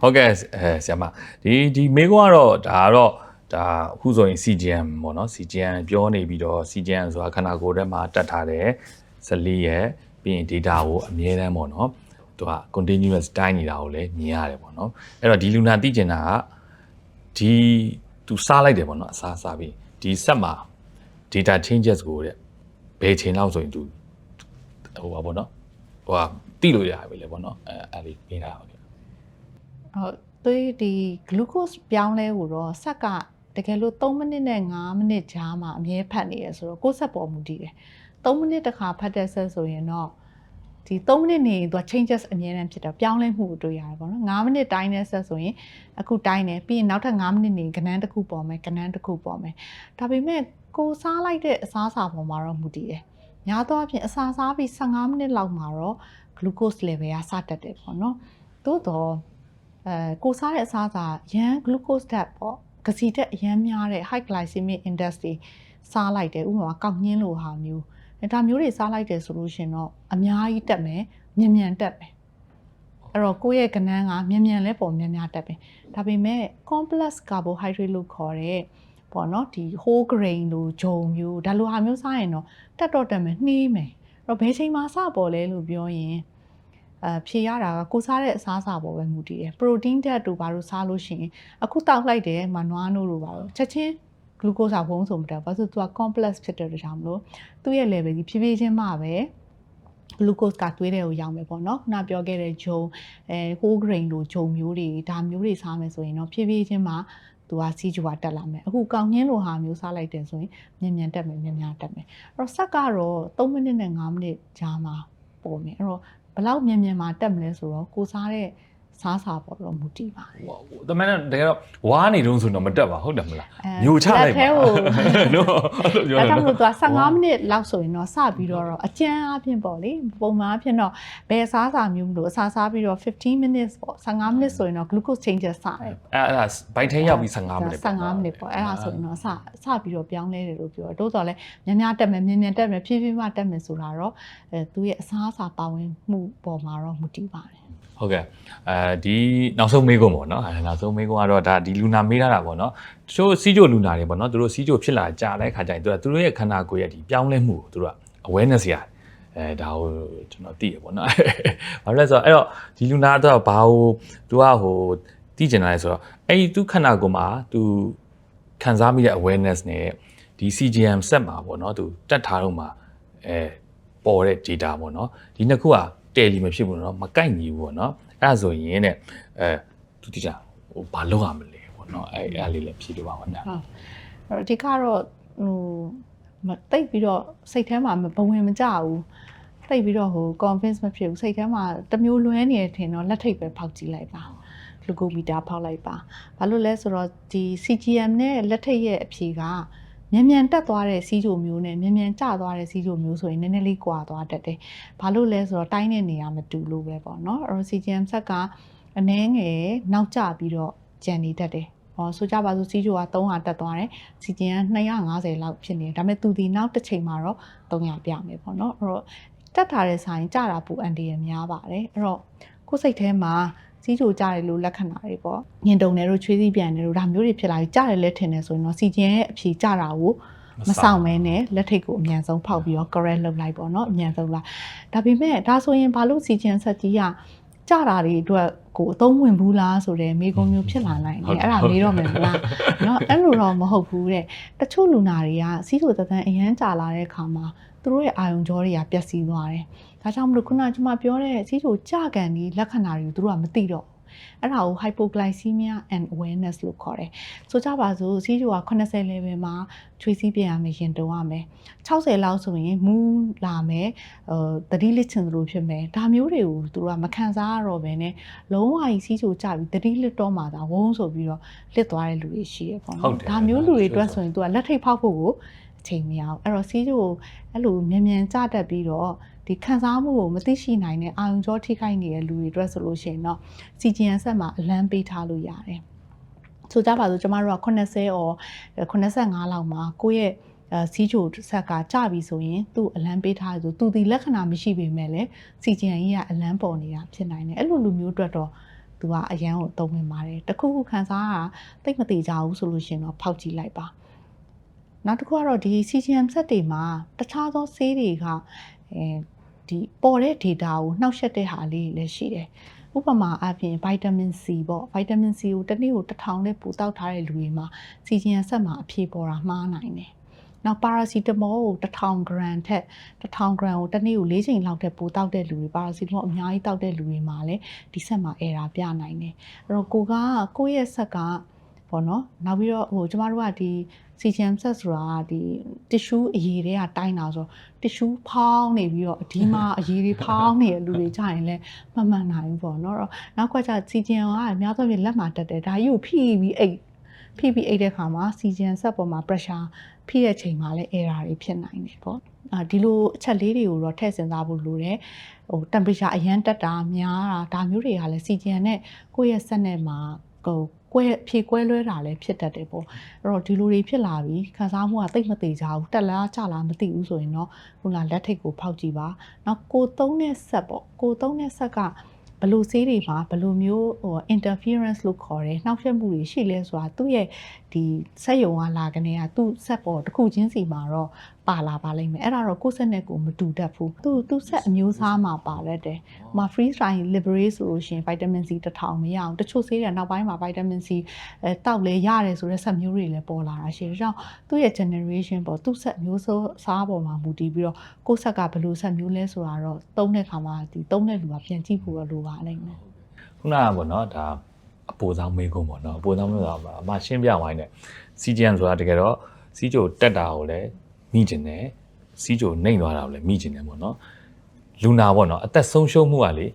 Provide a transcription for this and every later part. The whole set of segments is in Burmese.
ဟုတ်ကဲ့ဆရာမဒီမေကွာတော့ဒါအခုဆိုရင် CGM ပေါ့နော် CGM ပြောနေပြီးတော့ CGM ဆိုတာခန္ဓာကိုယ်ထဲမှာတက်ထားတဲ့ဇလီရဲ့ပြီးရင် data ကိုအမြဲတမ်းပေါ့နော်သူက continuous တိုင်းနေတာကိုလည်းမြင်ရတယ်ပေါ့နော်အဲ့တော့ဒီလူနာသိကျင်တာကသူစားလိုက်တယ်ပေါ့နော်အစားပြီးဒီဆက်မှာ data changes ကိုတဲ့ဘယ်ချိန်လောက်ဆိုရင်သူဟိုပါပေါ့နော်တိလို့ရပြီလေပေါ့နော်အဲ့ဒီပေးတာဟုတ်ကဲ့ဟုတ်ဒီ glucose ပြောင်းလဲကိုတော့ဆက်ကတကယ်လို့3မိနစ်နဲ့5မိနစ်ကြားမှာအမြဲဖတ်နေရဆိုတော့ကိုယ်ဆက်ပေါ်မူတည်တယ်3မိနစ်တစ်ခါဖတ်တဲ့ဆက်ဆိုရင်တော့ဒီ3မိနစ်နေသူက changes အမြဲတမ်းဖြစ်တော့ပြောင်းလဲမှုကိုတွေ့ရတယ်ပေါ့နော်5မိနစ်တိုင်းတဲ့ဆက်ဆိုရင်အခုတိုင်းတယ်ပြီးရင်နောက်ထပ်5မိနစ်နေကဏ္ဍတစ်ခုပေါ်မယ်ကဏ္ဍတစ်ခုပေါ်မယ်ဒါပေမဲ့ကိုစားလိုက်တဲ့အစားအစာပေါ်မှာတော့မူတည်တယ်များသောအားဖြင့်အစာစားပြီး15မိနစ်လောက်မှာတော့ glucose level ကစတက်တယ်ပေါ့နော်သို့တော့ကိုစားတဲ့အစားအစာရန် glucose ဓာတ်ပေါ့ကစီတက်အရန်များတဲ့ high glycemic index တွေစားလိုက်တယ်ဥပမာကောက်ညင်းလိုဟာမျိုးဒါမျိုးတွေစားလိုက်တယ်ဆိုလို့ရှင်တော့အများကြီးတက်မယ်မြန်တက်မယ်အဲ့တော့ကိုယ့်ရဲ့ကဏ္ဍကမြန်လဲပုံများတက်မယ်ဒါပေမဲ့ complex carbohydrate လို့ခေါ်တဲ့ပေါ့နော်ဒီ whole grain လိုဂျုံမျိုးဒါလိုဟာမျိုးစားရင်တော့တက်မယ်နှီးမယ်အဲ့တော့ဘယ်ချိန်မှစပေါ်လဲလို့ပြောရင်ဖြေရတာကကိုစားတဲ့အစားအစာပေါ်ပဲမူတည်တယ် protein ဓာတ်တို့ဘာလို့စားလို့ရှိရင်အခုတောက်လိုက်တယ်မနွားနို့တို့ဘာလို့ချက်ချင်း glucose ဝုန်းဆိုမတက်ဘာလို့သူက complex ဖြစ်တဲ့ကြောင့်မလို့သူ့ရဲ့ level ကြီးဖြည်းဖြည်းချင်းမှပဲ glucose ကသွေးထဲကိုရောက်မယ်ပေါ့နော်ခုနပြောခဲ့တဲ့ဂျုံwhole grain လိုဂျုံမျိုးတွေဒါမျိုးတွေစားမယ်ဆိုရင်တော့ဖြည်းဖြည်းချင်းမှသူကစီးကျူကတက်လာမယ်အခုကောင်းညင်းလိုဟာမျိုးစားလိုက်တယ်ဆိုရင်မြန်တက်မယ်များတက်မယ်အဲ့တော့ဆက်ကတော့3မိနစ်နဲ့5မိနစ်ကြာမှာပေါ်မယ်အဲ့တော့ဘယ်လောက်မြန်မှာတက်မလဲဆိုတော့ကိုစားတဲ့စားစာပေါ်တော့မူတည်ပါတယ်။တမန်တော့တကယ်တော့ဝါးနေတုံးဆိုတော့မတက်ပါဟုတ်တယ်မလား။မျိုးချလိုက်ပါ။နော်အဲ့လိုပြောတယ်။ဒါကြောင့်မို့သူက15မိနစ်လောက်ဆိုရင်တော့စပြီးတော့အကျန်းအပြင်ပေါ့လေပုံမှန်အဖြစ်တော့ဘယ်စားစာမျိုးမလို့အစားပြီးတော့15 minutes ပေါ့15 minutes ဆိုရင်တော့ glucose changes စတယ်။အဲ့ဒါဘိုက်ထဲရောက်ပြီး15မိနစ်ပေါ့15မိနစ်ပေါ့အဲ့ဒါဆိုရင်တော့စပြီးတော့ပြောင်းလဲတယ်လို့ပြောတယ်။တိုးတော်လဲများတက်မယ်မြန်တက်မယ်ဖြည်းဖြည်းမှတက်မယ်ဆိုတာတော့သူရဲ့အစားအစာပါဝင်မှုပေါ်မှာတော့မူတည်ပါတယ်။ဟုတ်ကဲ့ဒီနောက်ဆုံးမေးခွန်းပေါ့နော်နောက်ဆုံးမေးခွန်းကတော့ဒါဒီလူနာမေးထားတာပေါ့နော်တချို့စီးကြိုလူနာတွေပေါ့နော်သူတို့စီးကြိုဖြစ်လာကြတဲ့ခါကျရင်သူတို့ရဲ့ခန္ဓာကိုယ်ရဲ့ဒီပြောင်းလဲမှုကိုသူတို့က awareness ရဒါကိုကျွန်တော်သိရပေါ့နော်ဘာလို့လဲဆိုတော့အဲ့တော့ဒီလူနာတော့ဘာကိုသူကသိကျင်လာလဲဆိုတော့အဲ့ဒီသူခန္ဓာကိုယ်မှာသူခံစားမိတဲ့ awareness နဲ့ဒီ CGM set မှာပေါ့နော်သူတက်ထားတော့မှာပေါ်တဲ့ data ပေါ့နော်ဒီနှစ်ခုကတယ်လီမဖြစ်ဘူးเนาะမကိုက်ညီဘူးပေါ့เนาะအဲ့ဒါဆိုရင်တဲ့သူတိကျဘာလုပ်ရမလဲပေါ့เนาะအဲ့လေးလည်းဖြေပြပါဦးဗျာဟုတ်အဓိကတော့တိတ်ပြီးတော့စိတ်ထဲမှာဘဝင်မကြဘူးတိတ်ပြီးတော့convince မဖြစ်ဘူးစိတ်ထဲမှာတမျိုးလွဲနေတယ်ထင်တော့လက်ထိပ်ပဲဖောက်ကြည့်လိုက်ပါglucometer ဖောက်လိုက်ပါဘာလို့လဲဆိုတော့ဒီ CGM နဲ့လက်ထိပ်ရဲ့အဖြေကမြန်တက်သွားတဲ့စီးချိုမျိုးနဲ့မြန်ကျသွားတဲ့စီးချိုမျိုးဆိုရင်နည်းနည်းလေးကွာသွားတတ်တယ်။ဘာလို့လဲဆိုတော့တိုင်းတဲ့နေရာမတူလို့ပဲပေါ့နော်။အဲ့တော့ CGM ဆက်ကအနည်းငယ်နောက်ကျပြီးတော့ကျန်နေတတ်တယ်။ဆိုကြပါစို့စီးချိုက300တက်သွားတယ်။ CGM 250လောက်ဖြစ်နေတယ်။ဒါပေမဲ့သူဒီနောက်တစ်ချိန်မှာတော့300ပြမယ်ပေါ့နော်။အဲ့တော့တက်ထားတဲ့ဆိုင်ကျတာပူအန်တီရများပါတယ်။အဲ့တော့ကိုယ်စိတ်ထဲမှာစီးချိုကြတယ်လို့လက္ခဏာတွေပေါ့ညင်တုံတယ်လို့ချွေးစည်းပြန်တယ်လို့ဒါမျိုးတွေဖြစ်လာပြီးကြတယ်လဲထင်တယ်ဆိုရင်တော့ CGM ရဲ့အဖြေကြတာကိုမဆောင်မဲနဲ့လက်ထိတ်ကိုအမြန်ဆုံးဖောက်ပြီးတော့ correct လုပ်လိုက်ပေါ့နော်အမြန်ဆုံးလားဒါပေမဲ့ဒါဆိုရင်ဘာလို့ CGM ဆက်ကြီးကကြတာတွေအတွက်ကိုအသုံးဝင်ဘူးလားဆိုတဲ့မေးခွန်းမျိုးဖြစ်လာနိုင်တယ်အဲ့ဒါမေးတော့မယ်မလားเนาะအဲ့လိုတော့မဟုတ်ဘူးတဲ့တချို့လူနာတွေကစီးချိုသက်တမ်းအရန်ကြာလာတဲ့အခါမှာသူတို့ရဲ့အာယုံကြောတွေကပျက်စီးသွားတယ်ဒါကြောင့်မလို့ခုနကကျွန်မပြောတဲ့စီးချိုကြကန်ဒီလက္ခဏာတွေကိုသူတို့ကမသိတော့အဲ့ဒါကို hypoglycemia and awareness လို့ခေါ်တယ်ဆိုကြပါစို့စီးချိုက80 level မှာချွေးစည်းပြန်ရမယ်ရင်တုံရမယ်60လောက်ဆိုရင်မူးလာမယ်သတိလစ်ချင်သလိုဖြစ်မယ်ဒါမျိုးတွေကိုသူတို့ကမခံစားရတော့ဘဲနဲ့လုံးဝကြီးစီးချိုကြပြီးသတိလစ်တော့မှသာဝုန်းဆိုပြီးတော့လစ်သွားတဲ့လူတွေရှိရပေါ့နော်ဒါမျိုးလူတွေအတွက်ဆိုရင်သူကလက်ထိပ်ဖောက်ဖို့ကိုအချိန်မရအောင်အဲ့တော့စီးချိုအဲ့လိုမြန်ကြတတ်ပြီးတော့ဒီခံစားမှုကိုမသိရှိနိုင်တဲ့အာရုံကြောထိခိုက်နေတဲ့လူတွေအတွက်ဆိုလို့ရှိရင်တော့ CGM ဆက်မှာအလန်းပေးထားလို့ရတယ်ဆိုကြပါစို့ကျမတို့က80 or 85လောက်မှာကိုယ့်ရဲ့စီးချိုဆက်ကကြပြီဆိုရင်သူ့အလန်းပေးထားဆိုသူဒီလက္ခဏာမရှိပေမဲ့လည်း CGM ကြီးကအလန်းပေါ်နေတာဖြစ်နိုင်တယ်အဲ့လိုလူမျိုးအတွက်တော့ သူကအရန်ကိုသုံးဝင်ပါတယ်တခုခုခန်းစားတာတိတ်မသေးကြဘူးဆိုလို့ရှင်တော့ဖောက်ကြည့်လိုက်ပါနောက်တစ်ခုကတော့ဒီ CGM ဆက်တွေမှာတခြားသောဆေးတွေကဒီပေါ်တဲ့ data ကိုနှောက်ယှက်တဲ့ဟာလေးလည်းရှိတယ်ဥပမာအပြင် vitamin C ပေါ့ vitamin C ကိုတစ်နေ့ကို1000နဲ့ပိုတောက်ထားတဲ့လူတွေမှာ CGM ဆက်မှာအဖြေပေါ်တာမှားနိုင်တယ်နောက် paracetamol ကို1000 gram ထက်1000 gram ကိုတစ်နေ့ကို4ချိန်လောက်ထက်ပိုတောက်တဲ့လူတွေ paracetamol အများကြီးတောက်တဲ့လူတွေမှာလည်းဒီဆက်မှာ error ပြနိုင်တယ်အဲ့တော့ကိုယ့်ရဲ့ဆက်ကပေါ့နော်နောက်ပြီးတော့ကျမတို့ကဒီ CGM ဆက်ဆိုတာဒီ tissue အရည်တွေကတိုင်းတာဆို tissue ဖောင်းနေပြီးတော့ဒီမှာအရည်တွေဖောင်းနေတဲ့လူတွေကြရင်လည်းမမှန်နိုင်ဘူးပေါ့နော်အဲ့တော့နောက်ကကျ CGM ကအများဆုံးလက်မှာတက်တယ်ဒါကြီးကိုဖိပြီးအိတ်တဲ့ခါမှာ CGM ဆက်ပေါ်မှာ pressure ဖိတဲ့ချိန်မှာလည်း error တွေဖြစ်နိုင်တယ်ပေါ့ဒီလိုအချက်လေးတွေကိုတော့ထည့်စဉ်းစားဖို့လိုတယ်temperature အရန်တက်တာများတာဒါမျိုးတွေကလည်း CGM နဲ့ကိုယ့်ရဲ့ဆက်နဲ့မှာဖြေကွဲလွဲတာလည်းဖြစ်တတ်တယ်ပေါ့အဲ့တော့ဒီလိုတွေဖြစ်လာပြီးခံစားမှုကတိတ်မသေးကြဘူးတက်လားကျလားမသိဘူးဆိုရင်တော့ခုနလက်ထိတ်ကိုဖောက်ကြည့်ပါနောက်ကိုသုံးတဲ့ဆက်ပေါ့ကိုသုံးတဲ့ဆက်ကဘလို့ဆေးတွေမှာဘလို့မျိုးinterference လို့ခေါ်တယ်နှောက်ယှက်မှုတွေရှိလဲဆိုတာသူ့ရဲ့ဒီဆက်ယုံကလာကနေကသူ့ဆက်ပေါ်တစ်ခုချင်းစီမှာတော့ပါလာပါလိမ့်မယ်အဲ့ဒါတော့ကိုယ့်ဆက်နဲ့ကိုမတူတတ်ဘူးသူ့ဆက်အမျိုးအစားမှာပါတတ်တယ်ဟိုမှာ free time liberate ဆိုလို့ရှိရင် vitamin C 1000မရအောင်တချို့ဆေးတွေနောက်ပိုင်းမှာ vitamin C တောက်လဲရတယ်ဆိုတဲ့ဆက်မျိုးတွေလည်းပေါ်လာတာရှိတယ်ဒါကြောင့်သူ့ရဲ့ generation ပေါ့သူ့ဆက်မျိုးစားပေါ်မှာမူတည်ပြီးတော့ကိုယ့်ဆက်ကဘယ်လိုဆက်မျိုးလဲဆိုတာတော့သုံးတဲ့ခါမှာဒီသုံးတဲ့လူကပြန်ကြည့်ဖို့တော့လိုပါလိမ့်မယ်ခုနကပေါ့နော်ဒါအပေါ်ဆောင်မေးခွန်းပေါ့နော်အပေါ်ဆောင်မေးဆိုတာအမရှင်းပြဝိုင်းတယ် CGM ဆိုတာတကယ်တော့စီးကြိုတက်တာကိုလည်းမိကျင်တယ်စီးကြိုနှိမ့်သွားတာကိုလည်းမိကျင်တယ်ပေါ့နော်လူနာပေါ့နော်အသက်ဆုံးရှုံးမှုကလေ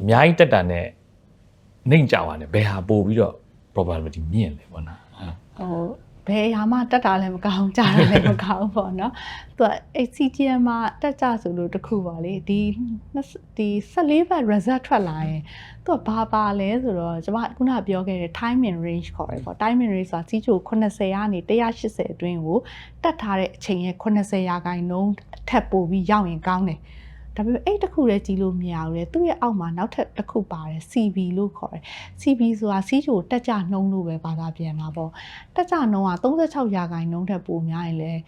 အများကြီးတက်တာနဲ့နှိမ့်ကြပါနဲ့ဘယ်ဟာပို့ပြီးတော့ probability မြင့်လဲပေါ့နော်ဘယ်ဟာမှတက်တာလည်းမကောင်းကြတာလည်းမကောင်းပေါ့နော်သူက CGM မှာတက်ကြဆိုလို့တခုပါလေဒီ14ဘတ် result ထွက်လာရင်သူကဘာပါလဲဆိုတော့ကျွန်မခုနပြောခဲ့တဲ့ time in range ခေါ်တယ်ပေါ့ time in range ဆိုတာစီးချို80ကနေ180အတွင်းကိုတက်ထားတဲ့အချိန်ရဲ့80ရာခိုင်နှုန်းထပ်ပို့ပြီးရောက်ရင်ကောင်းတယ်ဒါပေမဲ့အဲ့တစ်ခုတည်းကြည့်လို့မရဘူးလေသူ့ရဲ့အောက်မှာနောက်ထပ်တစ်ခုပါတယ် CB လို့ခေါ်တယ် CB ဆိုတာစီးချိုတက်ကြနှုံးလို့ပဲဘာသာပြန်တာပေါ့တက်ကြနှုံးက36ရာခိုင်နှုန်းထက်ပိုများရင်လည်း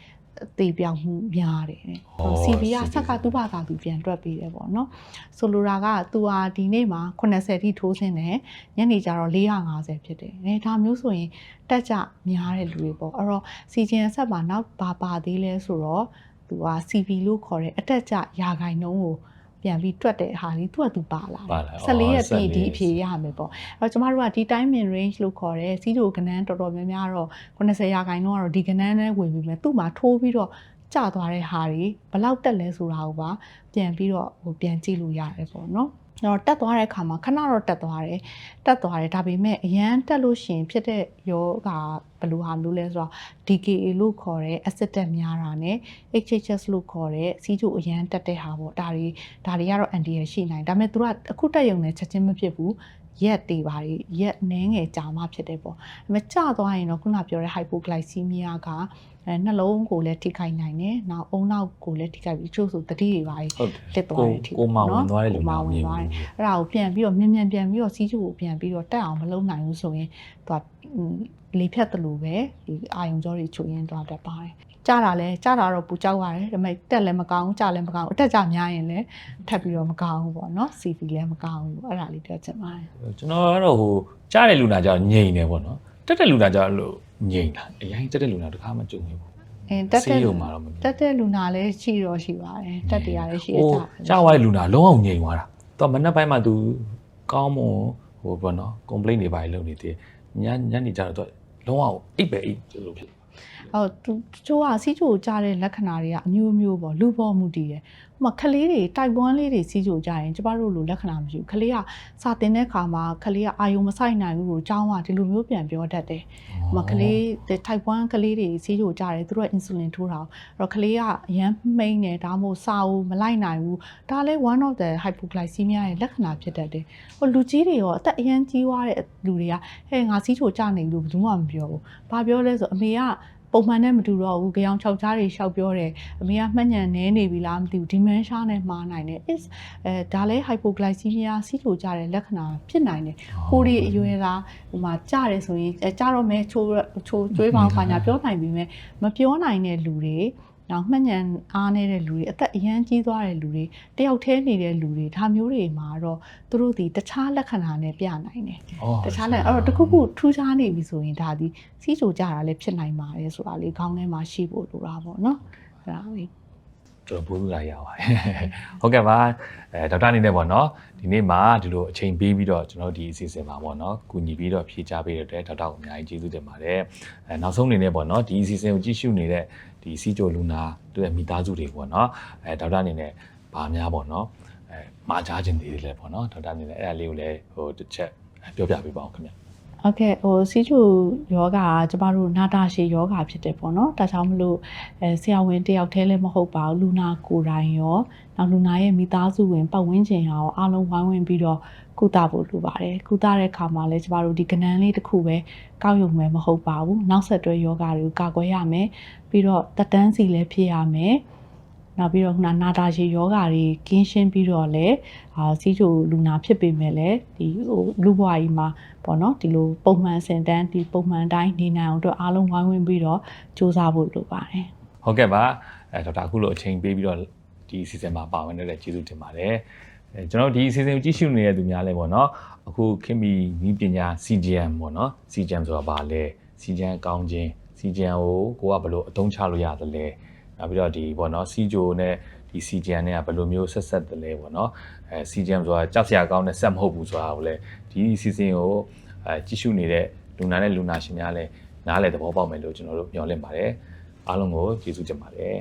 တေပြောင်းမှုများတယ်။ CB ကဆက်ကသူ့ဘာသာသူပြန်တွက်ပေးတယ်ပေါ့နော်။ဆိုလိုတာကသူဟာဒီနေ့မှာ80ထိထိုးဆင်းတယ်။ညနေကျတော့450ဖြစ်တယ်။ဒါမျိုးဆိုရင်တက်ကြများတဲ့လူတွေပေါ့။အဲ့တော့ CGM ဆက်မှာနောက်ပါသေးလဲဆိုတော့သူက CB လို့ခေါ်တဲ့အတက်ကြရာခိုင်နှုန်းကိုပြန်ပြီးတွက်တဲ့ဟာလေးသူကသူပါလာတယ်14ရက်ပြည့်ဒီအဖြေရမယ်ပေါ့အဲ့တော့ကျမတို့ကဒီ time in range လို့ခေါ်တဲ့စီးချိုကဏ္ဍတော်တော်များများတော့80ရာခိုင်နှုန်းကတော့ဒီကဏ္ဍနဲ့ဝင်ပြီးမယ်သူ့မှာထိုးပြီးတော့ကျသွားတဲ့ဟာတွေဘယ်လောက်တက်လဲဆိုတာကိုပါပြန်ပြီးတော့ပြန်ကြည့်လို့ရတယ်ပေါ့နော်တော့တက်သွားတဲ့အခါမှာခဏတော့တက်သွားတယ်ဒါပေမဲ့အရန်တက်လို့ရှိရင်ဖြစ်တဲ့ယောဂဘယ်လိုဟာမျိုးလဲဆိုတော့ DKA လို့ခေါ်တဲ့ acid တက်များတာနဲ့ HHS လို့ခေါ်တဲ့စီးချိုအရန်တက်တဲ့ဟာပေါ့ဒါတွေကတော့ anti ရှိနိုင်ဒါပေမဲ့သူကအခုတက်ရုံနဲ့ချက်ချင်းမဖြစ်ဘူးရက်တေးပါရက်နည်းငယ်ကြာမှဖြစ်တယ်ပေါ့ဒါပေမဲ့ကျသွားရင်တော့ခုနပြောတဲ့ hypoglycemia ကနှလုံးကိုလည်းထိခိုက်နိုင်တယ်။နောက်အုံနောက်ကိုလည်းထိခိုက်ပြီးချို့ဆိုတတိတွေပါတက်သွားတယ်ထိကိုမောင်ဝင်သွားတယ်လို့မောင်ဝင်သွားတယ်။အဲ့ဒါကိုပြန်ပြီးတော့မြန်ပြန်ပြီးတော့စီးချိုကိုပြန်ပြီးတော့တက်အောင်မလုပ်နိုင်ဘူးဆိုရင်သူကလေဖြတ်တယ်လို့ပဲဒီအာယုံကြောတွေချိုးရင်းသွားတတ်ပါတယ်။ကြာတာတော့ပူကြောက်ရတယ်ဒါပေမဲ့တက်လည်းမကောင်းဘူးကြာလည်းမကောင်းဘူးအတက်ကြများရင်လည်းထပ်ပြီးတော့မကောင်းဘူးပေါ့နော် CV လည်းမကောင်းဘူးအဲ့ဒါလေးပြောချင်ပါတယ်။ကျွန်တော်ကတော့ကြားတဲ့လူနာကြောင့်ငြိမ်တယ်ပေါ့နော်။တက်တဲ့လူနာကြောင့်လို့ငြိမ်တာအရင်တက်တဲ့လူနာတခါမှကြုံနေဘူးတက်တဲ့လူနာလည်းရှိပါတယ်တက်တရားလည်းရှိကြကြားသွားတဲ့လူနာလုံးအောင်ငြိမ်သွားတာသူကမနေ့ပိုင်းမှာသူကောင်းမွန်ပေါ့နော် complaint တွေပါလုပ်နေသေးညနေကြတော့လုံးအောင်အိပ်လို့ဖြစ်သူချိုးကစီးချိုကြားတဲ့လက္ခဏာတွေကအမျိုးမျိုးပေါ့လူပေါ်မှုတည်တယ်ဟိုမှာခလေးတွေတိုက်ပွန်းလေးတွေစီးချိုကြရင်ကျမတို့လိုလက္ခဏာမရှိဘူးခလေးကစာတင်တဲ့ခါမှာခလေးကအာယုံမဆိုင်နိုင်ဘူးလို့ကျောင်းကဒီလိုမျိုးပြန်ပြောတတ်တယ်ဟိုမှာခလေးတိုက်ပွန်းကလေးတွေစီးချိုကြတယ်သူတို့က insulin ထိုးတာအဲ့တော့ခလေးကအရန်မှိန်းတယ်ဒါမှမဟုတ်စာအုပ်မလိုက်နိုင်ဘူးဒါလည်း one of the hypoglycemia ရဲ့လက္ခဏာဖြစ်တတ်တယ်ဟိုလူကြီးတွေရောအသက်အရန်ကြီးသွားတဲ့လူတွေကဟဲ့ငါစီးချိုကြနေလို့ဘယ်သူမှမပြောဘူးဘာပြောလဲဆိုအမေက ပုံမှန်နဲ့မတူတော့ဘူးကြောင်6ကြားတွေရှောက်ပြောတယ်အမေကမှတ်ညံနေနေပြီလားမသိဘူး dementia နဲ့မှားနိုင်တယ် is ဒါလည်း hypoglycemia စီးချိုကြတဲ့လက္ခဏာဖြစ်နိုင်တယ်ကိုရီအရွယ်လားဟိုမှာကြားတယ်ဆိုရင်ကြားတော့မဲချိုးကျွေးပေါင်းခါညာပြောနိုင်ပြီမဲ့မပြောနိုင်တဲ့လူတွေနောက်မှတ်ညံအားနေတဲ့လူတွေအသက်အရန်ကြီးသွားတဲ့လူတွေတယောက်တည်းနေတဲ့လူတွေဒါမျိုးတွေမှာတော့သူတို့ဒီတခြားလက္ခဏာနဲ့ပြနိုင်တယ်တခြားလည်းအဲ့တော့တခုခုထူးခြားနေပြီဆိုရင်ဒါဒီစီးချိုကြတာလည်းဖြစ်နိုင်ပါတယ်ဆိုတာလေခေါင်းထဲမှာရှိဖို့လိုတာပေါ့နော်အဲ့ဒါလေးတော်ပိုးလာရပါတယ်ဟုတ်ကဲ့ပါဒေါက်တာအနေနဲ့ပေါ့နော်ဒီနေ့မှာဒီလိုအချိန်ပေးပြီးတော့ကျွန်တော်ဒီအစီအစဉ်ပါပေါ့နော်ကူညီပြီးတော့ဖြေချပေးတဲ့အတွက်ဒေါက်တာကိုအများကြီးကျေးဇူးတင်ပါတယ်နောက်ဆုံးအနေနဲ့ပေါ့နော်ဒီအစီအစဉ်ကိုကြည့်ရှုနေတဲ့ဒီစီဂျိုလူနာတို့ရဲ့မိသားစုတွေပေါ့နော်ဒေါက်တာအနေနဲ့ဗာများပေါ့နော်မှာကြားခြင်းတွေလည်းပေါ့နော်ဒေါက်တာအနေနဲ့အဲ့ဒါလေးကိုလည်းဟိုတစ်ချက်ပြောပြပေးပါအောင်ခင်ဗျဟုတ်ကဲ့ဟိုစီချိုယောဂကကျမတို့နာတာရှည်ယောဂဖြစ်တယ်ပေါ့နော်ဒါကြောင့်မလို့ဆရာဝန်တယောက်တည်းလည်းမဟုတ်ပါဘူးလူနာကိုယ်တိုင်ရောနောက်လူနာရဲ့မိသားစုဝင်ပတ်ဝန်းကျင်ရောအားလုံးဝိုင်းဝန်းပြီးတော့ကုသဖို့လိုပါတယ်ကုသတဲ့အခါမှာလည်းကျမတို့ဒီကဏ္ဍလေးတစ်ခုပဲကောက်ရုံပဲမဟုတ်ပါဘူးနောက်ဆက်တွဲယောဂတွေကိုကာကွယ်ရမယ်ပြီးတော့တက်တန်းစီလည်းဖြစ်ရမယ်နောက်ပြီးတော့ခုနနာတာရှည်ယောဂတွေကင်းရှင်းပြီးတော့လည်းစီးချိုလူနာဖြစ်ပေမဲ့လည်းဒီဟိုလူဘွားကြီးမှာပေါ့နော်ဒီလိုပုံမှန်စင်တန်းဒီပုံမှန်တိုင်းနေနိုင်အောင်အတွက်အားလုံးဝိုင်းဝန်းပြီးတော့စူးစမ်းဖို့လိုပါတယ်ဟုတ်ကဲ့ပါဒေါက်တာအခုလိုအချိန်ပေးပြီးတော့ဒီအစီအစဉ်မှာပါဝင်တဲ့ကျေးဇူးတင်ပါတယ်ကျွန်တော်ဒီအစီအစဉ်ကိုကြည့်ရှုနေတဲ့သူများလည်းပေါ့နော်အခုခင်မီနီးပညာ CGM ပေါ့နော် CGM ဆိုတာဘာလဲ CGM ကောင်းခြင်း CGM ကိုကဘယ်လိုအသုံးချလို့ရသလဲနောက်ပြီးတော့ဒီပေါ့နော်စီဂျိုနဲ့ဒီ CGM နဲ့ကဘယ်လိုမျိုးဆက်ဆက်တယ်လဲပေါ့နော်CGM ဆိုတာကြောက်စရာကောင်းတဲ့ဆက်မဟုတ်ဘူးဆိုတာကိုလည်းဒီအစီအစဉ်ကိုကြည့်ရှုနေတဲ့လူနာနဲ့လူနာရှင်များလည်းနားလည်သဘောပေါက်မယ်လို့ကျွန်တော်တို့မျှော်လင့်ပါတယ်အားလုံးကိုကျေးဇူးတင်ပါတယ်